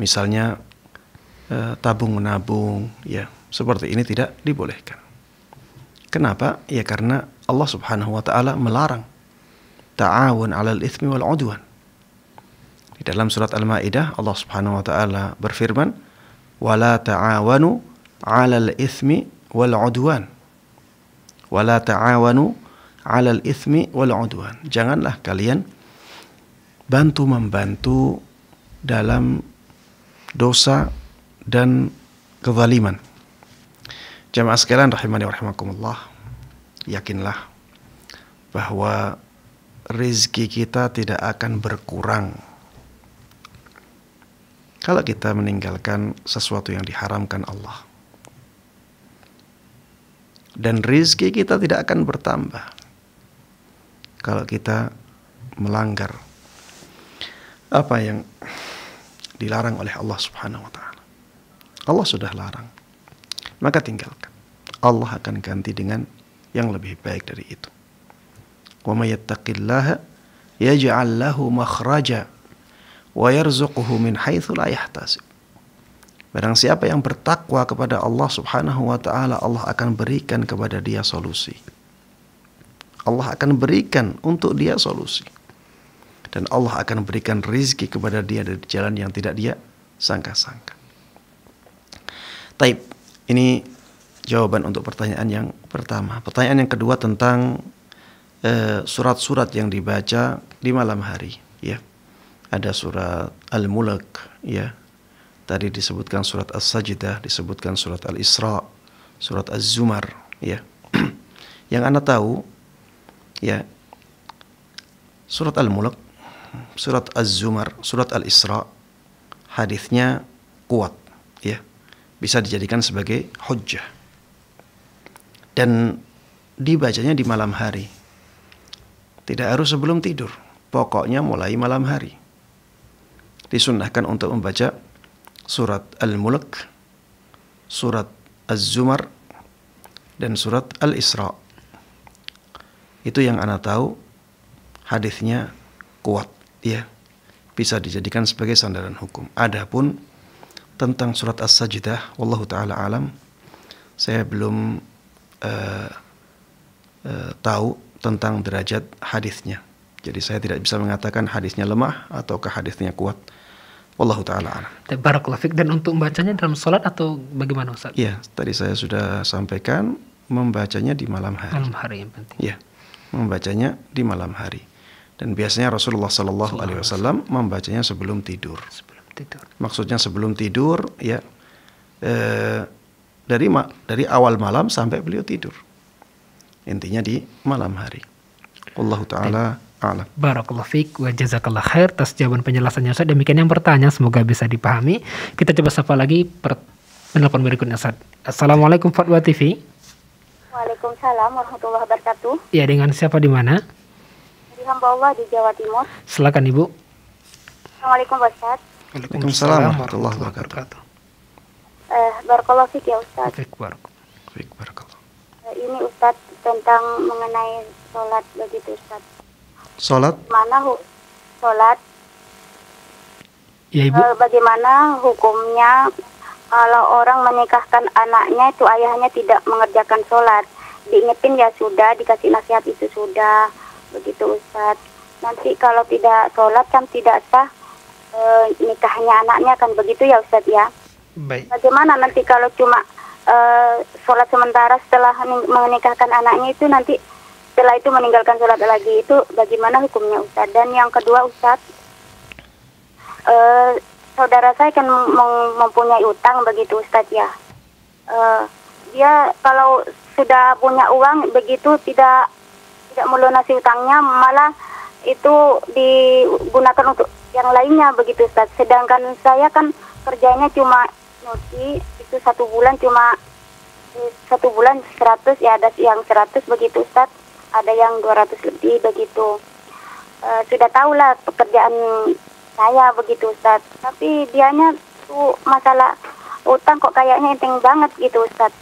misalnya tabung menabung, ya, seperti ini tidak dibolehkan. Kenapa? Ya karena Allah Subhanahu wa taala melarang ta'awun 'alal itsmi wal 'udwan. Di dalam surat Al-Maidah Allah Subhanahu wa taala berfirman, "Wala ta'awanu 'alal itsmi wal 'udwan." Wala ta'awanu 'alal itsmi wal 'udwan. Janganlah kalian bantu-membantu dalam dosa dan kezaliman. Jamaah sekalian rahimani wa rahimakumullah, yakinlah bahwa rezeki kita tidak akan berkurang kalau kita meninggalkan sesuatu yang diharamkan Allah. Dan rezeki kita tidak akan bertambah kalau kita melanggar apa yang dilarang oleh Allah Subhanahu wa taala. Allah sudah larang, maka tinggalkan. Allah akan ganti dengan yang lebih baik dari itu. Wa may yattaqillaha yaj'al lahu makhraja wa yarzuquhu min haitsu la yahtasib. Barang siapa yang bertakwa kepada Allah Subhanahu wa taala, Allah akan berikan kepada dia solusi. Allah akan berikan untuk dia solusi. Dan Allah akan berikan rizki kepada dia dari jalan yang tidak dia sangka-sangka. Taib, ini jawaban untuk pertanyaan yang pertama. Pertanyaan yang kedua tentang surat-surat yang dibaca di malam hari, ya. Ada surat Al-Mulk, ya. Tadi disebutkan surat As-Sajdah, disebutkan surat Al-Isra, surat Az-Zumar, ya. Yang Anda tahu, ya, surat Al-Mulk, surat Az-Zumar, surat Al-Isra, hadisnya kuat, ya. Bisa dijadikan sebagai hujjah. Dan dibacanya di malam hari. Tidak harus sebelum tidur. Pokoknya mulai malam hari. Disunnahkan untuk membaca surat Al-Mulk, surat Az-Zumar, dan surat Al-Isra. Itu yang Ana tahu, hadisnya kuat, ya. Bisa dijadikan sebagai sandaran hukum. Adapun tentang surat As-Sajdah, wallahu taala alam, saya belum tahu tentang derajat hadisnya. Jadi saya tidak bisa mengatakan hadisnya lemah ataukah hadisnya kuat. Wallahu taala alam. Barakallahu fiik. Dan untuk membacanya dalam salat atau bagaimana, Ustaz? Iya, tadi saya sudah sampaikan membacanya di malam hari. Malam hari yang penting. Iya, membacanya di malam hari. Dan biasanya Rasulullah sallallahu alaihi wasallam membacanya sebelum tidur. Sebelum tidur. Maksudnya sebelum tidur, ya. Dari awal malam sampai beliau tidur. Intinya di malam hari. Wallahu taala a'lam. Barakallahu fiik wa jazakallah khair atas jawaban penjelasannya, Ustaz. Demikian yang bertanya, semoga bisa dipahami. Kita coba sapa lagi penelpon berikutnya, Ustaz. Assalamualaikum Fatwa TV. Waalaikumsalam warahmatullahi wabarakatuh. Ya, dengan siapa di mana? Dari hamba Allah di Jawa Timur. Silakan Ibu. Assalamualaikum Ustaz. Waalaikumsalam warahmatullahi wabarakatuh. Barakallahu fiik ya Ustaz. Fiik barakallah. Baik, barakallah. Ini Ustaz tentang mengenai sholat begitu Ustaz. Salat, Mana sholat? Ya Ibu. Bagaimana hukumnya kalau orang menikahkan anaknya itu ayahnya tidak mengerjakan sholat? Diingetin ya sudah, dikasih nasihat itu sudah, begitu Ustaz. Nanti kalau tidak sholat kan tidak sah nikahnya anaknya, kan begitu ya Ustaz ya. Baik. Bagaimana nanti kalau cuma sholat sementara setelah menikahkan anaknya itu, nanti setelah itu meninggalkan sholat lagi, itu bagaimana hukumnya Ustaz? Dan yang kedua Ustaz, saudara saya kan mempunyai utang begitu Ustaz ya. Dia kalau sudah punya uang begitu tidak melunasi utangnya, malah itu digunakan untuk yang lainnya begitu Ustaz. Sedangkan saya kan kerjanya cuma nyuci, itu 1 bulan cuma 1 bulan 100, ya ada yang 100 begitu Ustaz, ada yang 200 lebih begitu. Sudah tahulah pekerjaan saya begitu Ustaz, tapi dianya tuh masalah utang kok kayaknya enteng banget gitu Ustaz.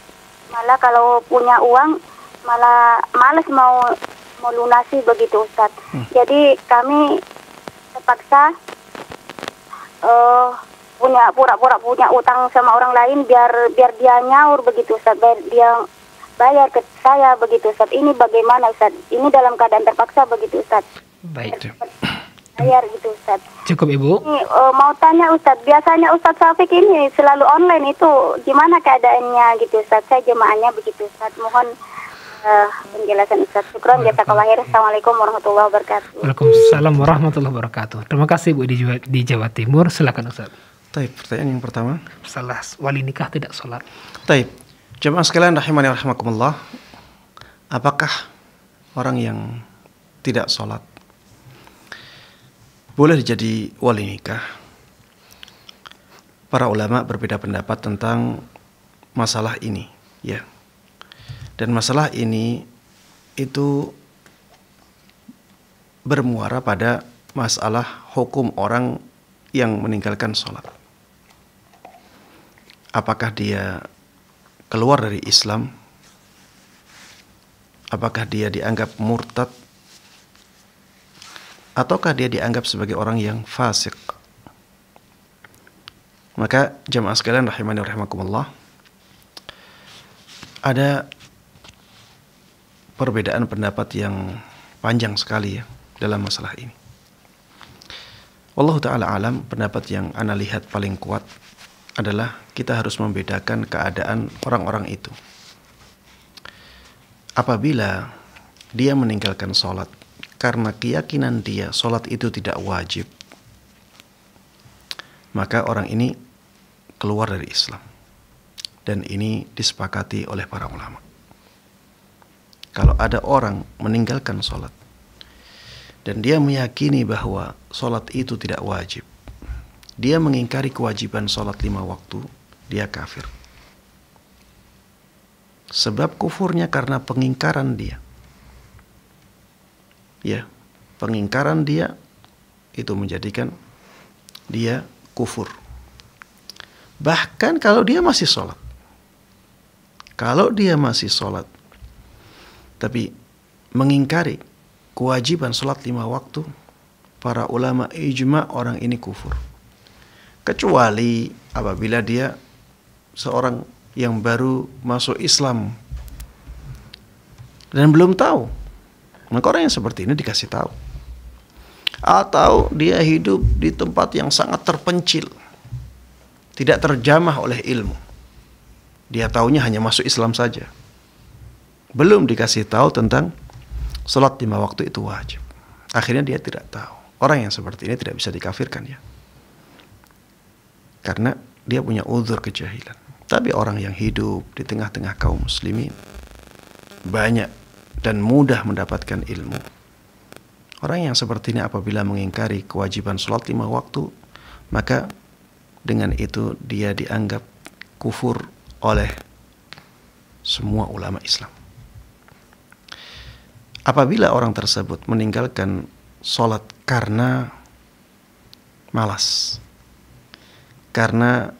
Malah kalau punya uang malah males mau lunasi begitu Ustaz. Jadi kami terpaksa pura-pura punya utang sama orang lain biar dia nyaur begitu Ustaz, dia bayar ke saya begitu Ustaz. Ini bagaimana Ustaz? Ini dalam keadaan terpaksa begitu Ustaz. Baik. Bayar gitu Ustaz. Cukup Ibu. Ini mau tanya Ustaz, biasanya Ustaz Syafiq ini selalu online, itu gimana keadaannya gitu Ustaz? Saya jemaahnya begitu Ustaz. Mohon penjelasan Ustaz. Syukran, jazakallahu khair. Assalamualaikum warahmatullahi wabarakatuh. Waalaikumsalam warahmatullahi wabarakatuh. Terima kasih Bu di Jawa Timur. Silakan Ustaz. Taib, pertanyaan yang pertama. Salah wali nikah tidak sholat. Taib, jemaah sekalian rahimani rahimakumullah. Apakah orang yang tidak sholat boleh jadi wali nikah? Para ulama berbeda pendapat tentang masalah ini, ya. Dan masalah ini itu bermuara pada masalah hukum orang yang meninggalkan sholat. Apakah dia keluar dari Islam? Apakah dia dianggap murtad? Ataukah dia dianggap sebagai orang yang fasik? Maka jamaah sekalian rahimani rahimakumullah, ada perbedaan pendapat yang panjang sekali ya dalam masalah ini. Wallahu ta'ala alam, pendapat yang ana lihat paling kuat adalah kita harus membedakan keadaan orang-orang itu. Apabila dia meninggalkan sholat karena keyakinan dia sholat itu tidak wajib, maka orang ini keluar dari Islam. Dan ini disepakati oleh para ulama. Kalau ada orang meninggalkan sholat dan dia meyakini bahwa sholat itu tidak wajib, dia mengingkari kewajiban sholat 5 waktu, dia kafir. Sebab kufurnya karena pengingkaran dia. Ya, pengingkaran dia itu menjadikan dia kufur. Bahkan kalau dia masih sholat. Kalau dia masih sholat, tapi mengingkari kewajiban sholat 5 waktu, para ulama ijma orang ini kufur. Kecuali apabila dia seorang yang baru masuk Islam dan belum tahu, maka orang yang seperti ini dikasih tahu. Atau dia hidup di tempat yang sangat terpencil, tidak terjamah oleh ilmu. Dia taunya hanya masuk Islam saja, belum dikasih tahu tentang sholat 5 waktu itu wajib. Akhirnya dia tidak tahu. Orang yang seperti ini tidak bisa dikafirkan ya, karena dia punya uzur kejahilan. Tapi orang yang hidup di tengah-tengah kaum muslimin, banyak dan mudah mendapatkan ilmu, orang yang seperti ini apabila mengingkari kewajiban sholat 5 waktu, maka dengan itu dia dianggap kufur oleh semua ulama Islam. Apabila orang tersebut meninggalkan sholat karena malas, karena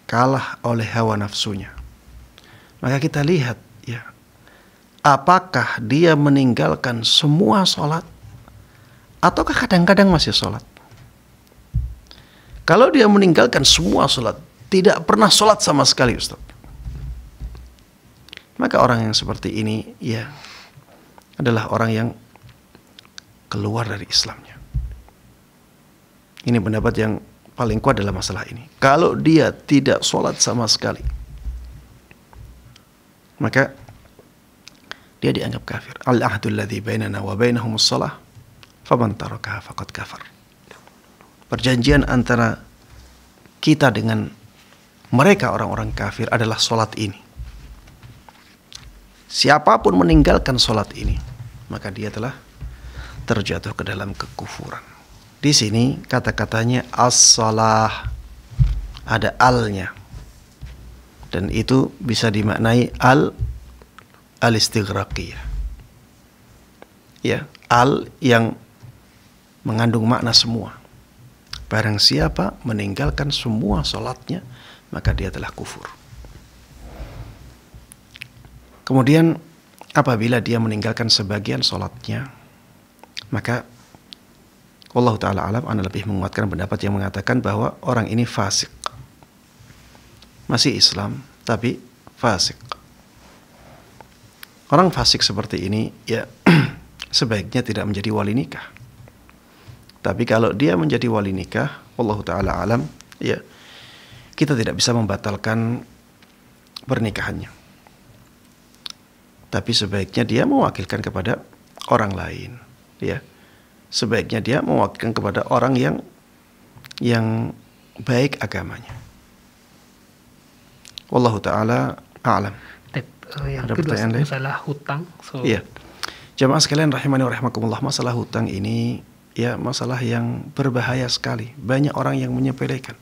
kalah oleh hawa nafsunya, maka kita lihat ya, apakah dia meninggalkan semua sholat ataukah kadang-kadang masih sholat. Kalau dia meninggalkan semua sholat, tidak pernah sholat sama sekali, Ustaz, maka orang yang seperti ini ya adalah orang yang keluar dari Islamnya. Ini pendapat yang paling kuat dalam masalah ini. Kalau dia tidak sholat sama sekali, maka dia dianggap kafir. Al-ahdul ladzi bainana wa bainahumus shalah faman tarakaha faqad kafar. Perjanjian antara kita dengan mereka orang-orang kafir adalah sholat ini. Siapapun meninggalkan sholat ini, maka dia telah terjatuh ke dalam kekufuran. Di sini kata-katanya as-shalah, ada al-nya, dan itu bisa dimaknai al-istighraqiyah. Ya, al yang mengandung makna semua. Barang siapa meninggalkan semua sholatnya, maka dia telah kufur. Kemudian apabila dia meninggalkan sebagian sholatnya, maka wallahu ta'ala alam, ana lebih menguatkan pendapat yang mengatakan bahwa orang ini fasik. Masih Islam tapi fasik. Orang fasik seperti ini ya sebaiknya tidak menjadi wali nikah. Tapi kalau dia menjadi wali nikah, wallahu ta'ala alam, ya kita tidak bisa membatalkan pernikahannya. Tapi sebaiknya dia mewakilkan kepada orang lain, ya. Sebaiknya dia mewakilkan kepada orang yang baik agamanya. Wallahu ta'ala a'lam. Yang ada kedua, pertanyaan lain? masalah hutang. Iya. Jamaah sekalian rahimani wa rahimakumullah, masalah hutang ini ya masalah yang berbahaya sekali. Banyak orang yang menyepelekan.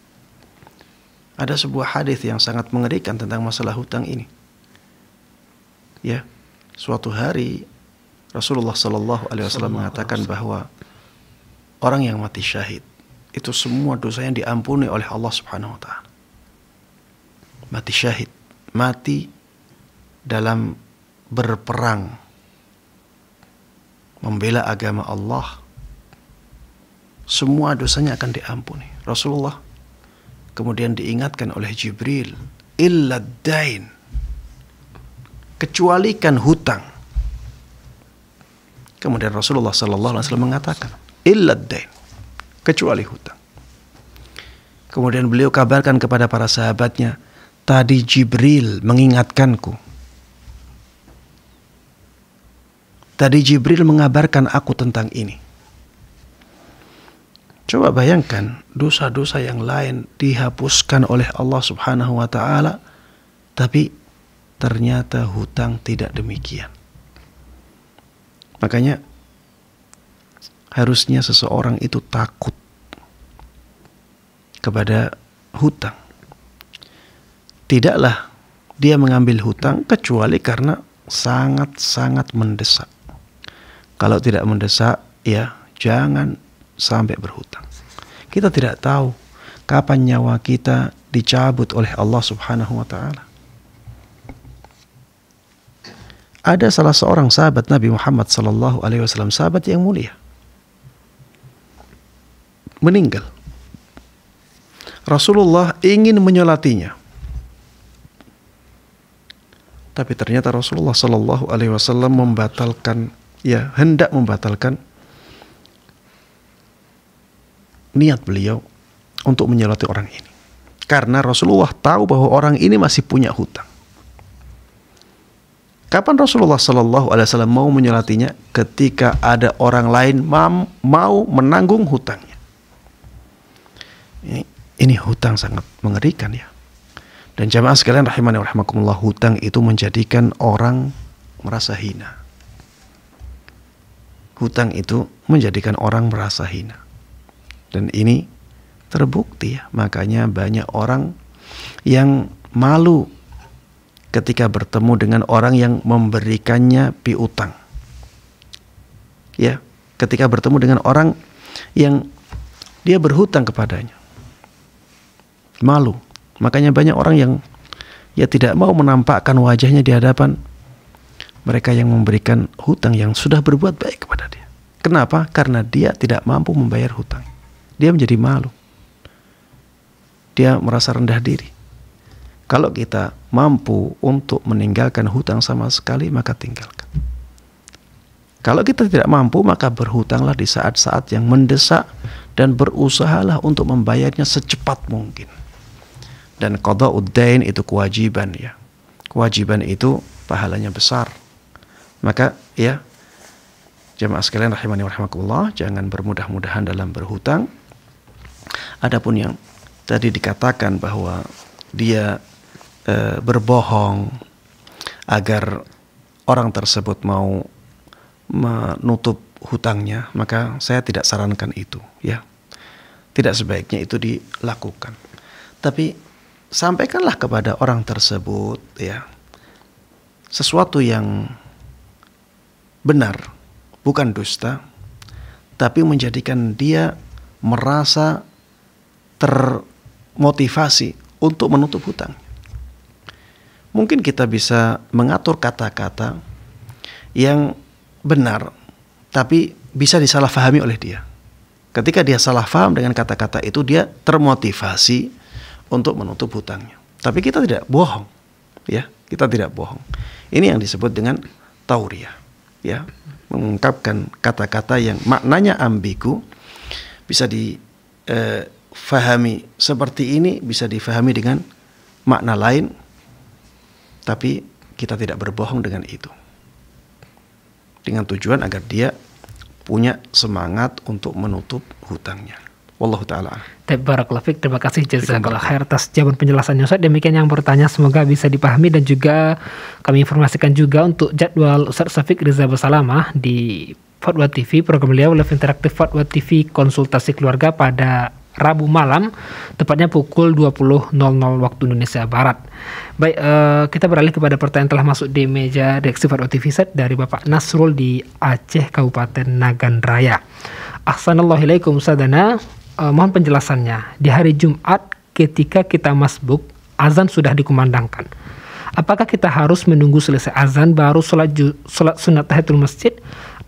Ada sebuah hadis yang sangat mengerikan tentang masalah hutang ini. Ya, suatu hari Rasulullah Sallallahu Alaihi Wasallam mengatakan bahwa orang yang mati syahid itu semua dosanya diampuni oleh Allah Subhanahu Wa Taala. Mati syahid, mati dalam berperang membela agama Allah, semua dosanya akan diampuni. Rasulullah kemudian diingatkan oleh Jibril, illa dain, kecualikan hutang. Kemudian Rasulullah sallallahu alaihi wasallam mengatakan, illa dain, kecuali hutang. Kemudian beliau kabarkan kepada para sahabatnya, tadi Jibril mengingatkanku Tadi Jibril mengabarkan aku tentang ini. Coba bayangkan dosa-dosa yang lain dihapuskan oleh Allah Subhanahu wa taala, tapi ternyata hutang tidak demikian. Makanya harusnya seseorang itu takut kepada hutang. Tidaklah dia mengambil hutang kecuali karena sangat-sangat mendesak. Kalau tidak mendesak, ya jangan sampai berhutang. Kita tidak tahu kapan nyawa kita dicabut oleh Allah Subhanahu wa taala. Ada salah seorang sahabat Nabi Muhammad sallallahu alaihi wasallam, sahabat yang mulia, meninggal. Rasulullah ingin menyolatinya, tapi ternyata Rasulullah sallallahu alaihi wasallam hendak membatalkan niat beliau untuk menyolati orang ini, karena Rasulullah tahu bahwa orang ini masih punya hutang. Kapan Rasulullah sallallahu alaihi wasallam mau menyolatinya? Ketika ada orang lain mau menanggung hutangnya. Ini hutang sangat mengerikan ya. Dan jamaah sekalian rahimani wa rahimakumullah, hutang itu menjadikan orang merasa hina. Hutang itu menjadikan orang merasa hina. Dan ini terbukti ya. Makanya banyak orang yang malu ketika bertemu dengan orang yang memberikannya piutang. Ya, ketika bertemu dengan orang yang dia berhutang kepadanya. Malu. Makanya banyak orang yang ya tidak mau menampakkan wajahnya di hadapan mereka yang memberikan hutang, yang sudah berbuat baik kepada dia. Kenapa? Karena dia tidak mampu membayar hutang. Dia menjadi malu. Dia merasa rendah diri. Kalau kita mampu untuk meninggalkan hutang sama sekali, maka tinggalkan. Kalau kita tidak mampu, maka berhutanglah di saat-saat yang mendesak dan berusahalah untuk membayarnya secepat mungkin. Dan qada'ud dain itu kewajiban ya. Kewajiban itu pahalanya besar. Maka ya, jamaah sekalian rahimani wa rahimakumullah, jangan bermudah-mudahan dalam berhutang. Adapun yang tadi dikatakan bahwa dia berbohong agar orang tersebut mau menutup hutangnya, maka saya tidak sarankan itu ya. Tidak sebaiknya itu dilakukan. Tapi sampaikanlah kepada orang tersebut ya sesuatu yang benar, bukan dusta, tapi menjadikan dia merasa termotivasi untuk menutup hutang. Mungkin kita bisa mengatur kata-kata yang benar, tapi bisa disalahfahami oleh dia. Ketika dia salah faham dengan kata-kata itu, dia termotivasi untuk menutup hutangnya. Tapi kita tidak bohong, ya, kita tidak bohong. Ini yang disebut dengan tauriyah, ya, mengungkapkan kata-kata yang maknanya ambigu, bisa difahami seperti ini, bisa difahami dengan makna lain, tapi kita tidak berbohong dengan itu, dengan tujuan agar dia punya semangat untuk menutup hutangnya. Wallahu ta'ala. Barakallahu fiik, terima kasih jazakallahu khair atas jawaban penjelasannya Ustaz. Demikian yang bertanya, semoga bisa dipahami, dan juga kami informasikan juga untuk jadwal Ustaz Syafiq Riza Bersalamah di Fatwa TV, program beliau live interaktif Fatwa TV konsultasi keluarga pada Rabu malam, tepatnya pukul 20.00 waktu Indonesia Barat. Baik, kita beralih kepada pertanyaan telah masuk di meja redaksi Fatwa TV Set dari Bapak Nasrul di Aceh, Kabupaten Nagan Raya. Ahsanallahilaikum Ustadzana, mohon penjelasannya. Di hari Jumat ketika kita masbuk, azan sudah dikumandangkan. Apakah kita harus menunggu selesai azan baru sholat sunat tahiyatul masjid,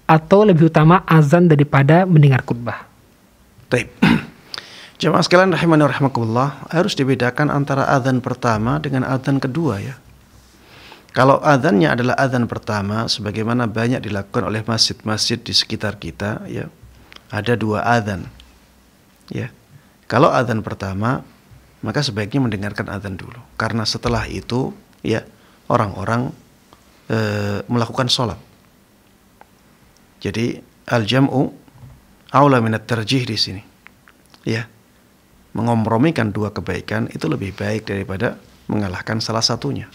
atau lebih utama azan daripada mendengar khutbah? Baik. Jamaah sekalian rahimani wa rahimakumullah, harus dibedakan antara azan pertama dengan azan kedua ya. Kalau azannya adalah azan pertama, sebagaimana banyak dilakukan oleh masjid-masjid di sekitar kita ya, ada dua azan ya. Kalau azan pertama, maka sebaiknya mendengarkan azan dulu, karena setelah itu ya orang-orang melakukan sholat. Jadi al-jam'u aula minat tarjih di sini. Ya. Mengompromikan dua kebaikan itu lebih baik daripada mengalahkan salah satunya.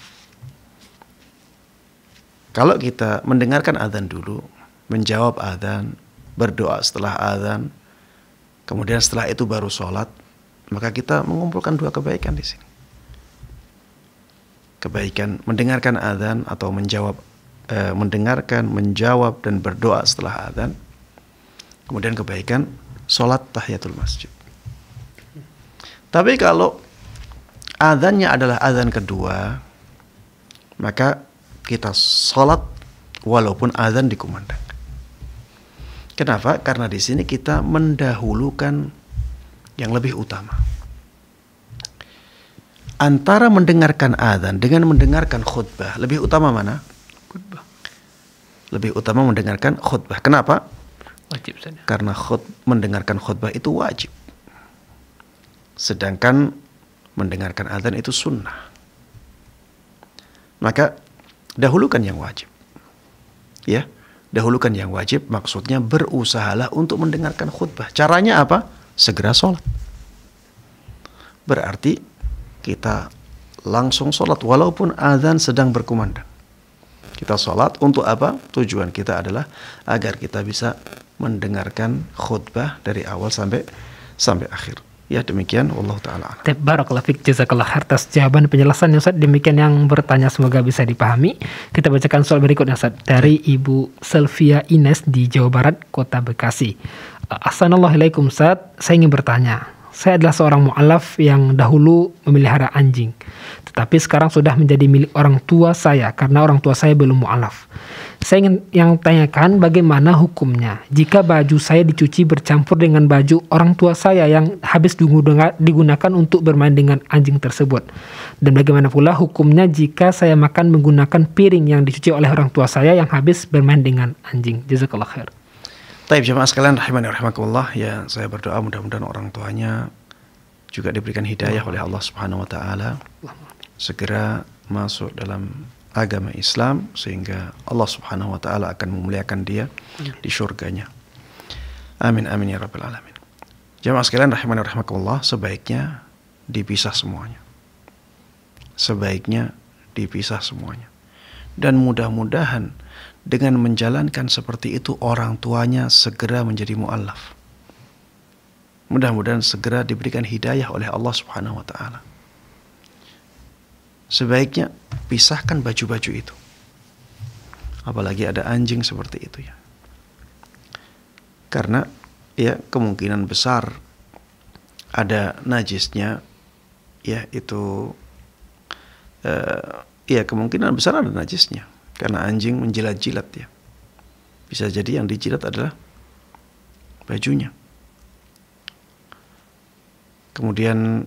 Kalau kita mendengarkan azan dulu, menjawab azan, berdoa setelah azan, kemudian setelah itu baru sholat, maka kita mengumpulkan dua kebaikan di sini. Kebaikan mendengarkan azan atau mendengarkan, menjawab dan berdoa setelah azan. Kemudian kebaikan sholat tahiyatul masjid. Tapi kalau azannya adalah azan kedua, maka kita sholat walaupun azan dikumandangkan. Kenapa? Karena di sini kita mendahulukan yang lebih utama. Antara mendengarkan azan dengan mendengarkan khutbah, lebih utama mana? Khutbah. Lebih utama mendengarkan khutbah. Kenapa? Wajib saja. Karena mendengarkan khutbah itu wajib. Sedangkan mendengarkan azan itu sunnah. Maka dahulukan yang wajib. Ya, dahulukan yang wajib maksudnya berusahalah untuk mendengarkan khutbah. Caranya apa? Segera sholat. Berarti kita langsung sholat walaupun azan sedang berkumandang. Kita sholat untuk apa? Tujuan kita adalah agar kita bisa mendengarkan khutbah dari awal sampai akhir. Ya demikian, wallahu ta'ala. Barakallahu fiik, jazakallah khair atas jawaban penjelasan Ustaz. Demikian yang bertanya semoga bisa dipahami. Kita bacakan soal berikutnya Ustaz dari Ibu Selvia Ines di Jawa Barat, Kota Bekasi. Assalamualaikum Ustaz, saya ingin bertanya. Saya adalah seorang mu'alaf yang dahulu memelihara anjing, tetapi sekarang sudah menjadi milik orang tua saya karena orang tua saya belum mu'alaf. Saya ingin yang tanyakan bagaimana hukumnya jika baju saya dicuci bercampur dengan baju orang tua saya yang habis digunakan untuk bermain dengan anjing tersebut. Dan bagaimana pula hukumnya jika saya makan menggunakan piring yang dicuci oleh orang tua saya yang habis bermain dengan anjing. Jazakallah khair. Taib jemaah sekalian rahimani rahimakumullah, ya saya berdoa mudah-mudahan orang tuanya juga diberikan hidayah oleh Allah Subhanahu wa taala, segera masuk dalam agama Islam sehingga Allah Subhanahu wa taala akan memuliakan dia di syurganya. Amin amin ya rabbal alamin. Jemaah sekalian rahimani rahimakumullah, sebaiknya dipisah semuanya. Sebaiknya dipisah semuanya. Dan mudah-mudahan dengan menjalankan seperti itu orang tuanya segera menjadi mu'allaf. Mudah-mudahan segera diberikan hidayah oleh Allah Subhanahu wa taala. Sebaiknya pisahkan baju-baju itu. Apalagi ada anjing seperti itu ya. Karena ya kemungkinan besar ada najisnya, ya itu ya kemungkinan besar ada najisnya. Karena anjing menjilat-jilat ya. Bisa jadi yang dijilat adalah bajunya. Kemudian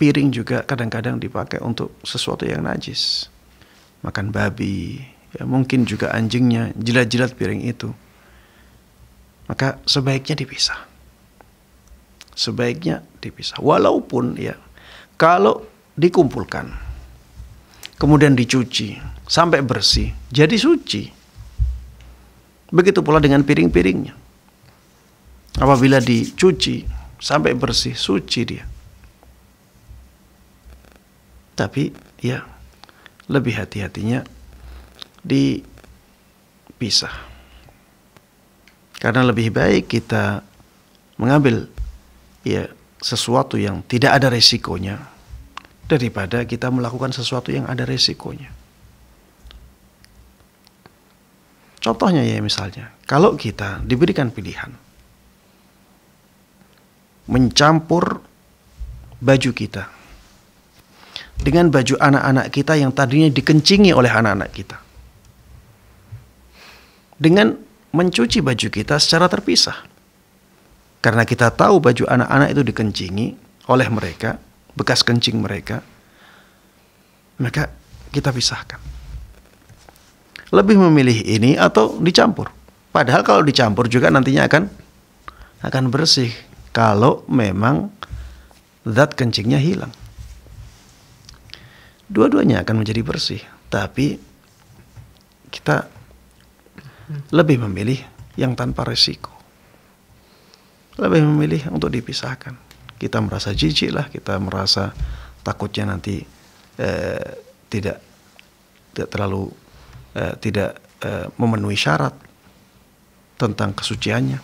piring juga kadang-kadang dipakai untuk sesuatu yang najis. Makan babi, ya mungkin juga anjingnya jilat-jilat piring itu. Maka sebaiknya dipisah. Sebaiknya dipisah. Walaupun ya kalau dikumpulkan kemudian dicuci sampai bersih, jadi suci. Begitu pula dengan piring-piringnya. Apabila dicuci sampai bersih, suci dia. Tapi ya lebih hati-hatinya dipisah. Karena lebih baik kita mengambil ya sesuatu yang tidak ada resikonya daripada kita melakukan sesuatu yang ada resikonya. Contohnya ya misalnya, kalau kita diberikan pilihan mencampur baju kita dengan baju anak-anak kita yang tadinya dikencingi oleh anak-anak kita, dengan mencuci baju kita secara terpisah, karena kita tahu baju anak-anak itu dikencingi oleh mereka, bekas kencing mereka, maka kita pisahkan. Lebih memilih ini atau dicampur. Padahal kalau dicampur juga nantinya akan bersih kalau memang zat kencingnya hilang. Dua-duanya akan menjadi bersih, tapi kita lebih memilih yang tanpa resiko. Lebih memilih untuk dipisahkan. Kita merasa jijik lah, kita merasa takutnya nanti tidak terlalu tidak memenuhi syarat tentang kesuciannya.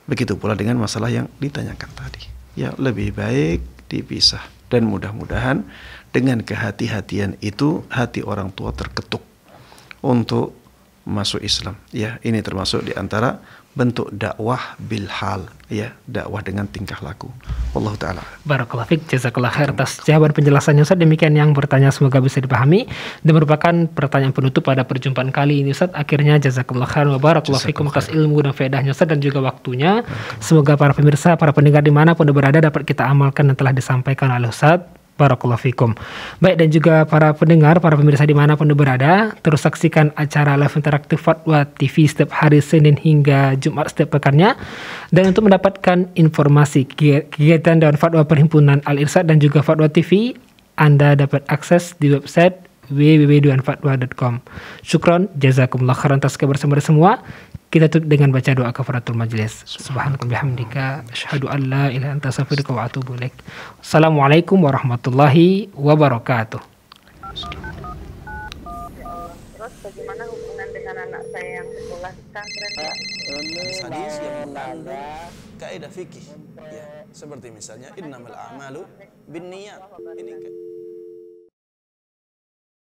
Begitu pula dengan masalah yang ditanyakan tadi. Ya, lebih baik dipisah. Dan mudah-mudahan dengan kehati-hatian itu hati orang tua terketuk untuk masuk Islam. Ya, ini termasuk di antara bentuk dakwah bil hal, ya, dakwah dengan tingkah laku. Wallahu taala. Barakallahu fiik, jazakallahu khair atas jawaban penjelasannya Ustaz. Demikian yang bertanya semoga bisa dipahami dan merupakan pertanyaan penutup pada perjumpaan kali ini Ustaz. Akhirnya jazakallahu khair wa barakallahu fiikum atas ilmu dan faedahnya Ustaz dan juga waktunya. Semoga para pemirsa, para pendengar dimanapun berada dapat kita amalkan yang telah disampaikan oleh Ustaz. Barakallahu fikum. Baik, dan juga para pendengar, para pemirsa dimanapun berada, terus saksikan acara live interaktif Fatwa TV setiap hari Senin hingga Jumat setiap pekannya. Dan untuk mendapatkan informasi kegiatan dan fatwa Perhimpunan Al-Irsyad dan juga Fatwa TV, Anda dapat akses di website www.duanfatwa.com. Syukron, jazakumullah khairan atas kebersamaan semua. Kita tutup dengan baca doa kafaratul majlis. Subhanaka bihamdika asyhadu an la ilaha illa anta astaghfiruka wa atubu ilaik. Assalamualaikum warahmatullahi wabarakatuh. Terus bagaimana hubungan dengan anak saya yang sekolah di pesantren? Hadis yang mengandung kaidah fikih, ya, seperti misalnya innamal a'malu binniyat. Ini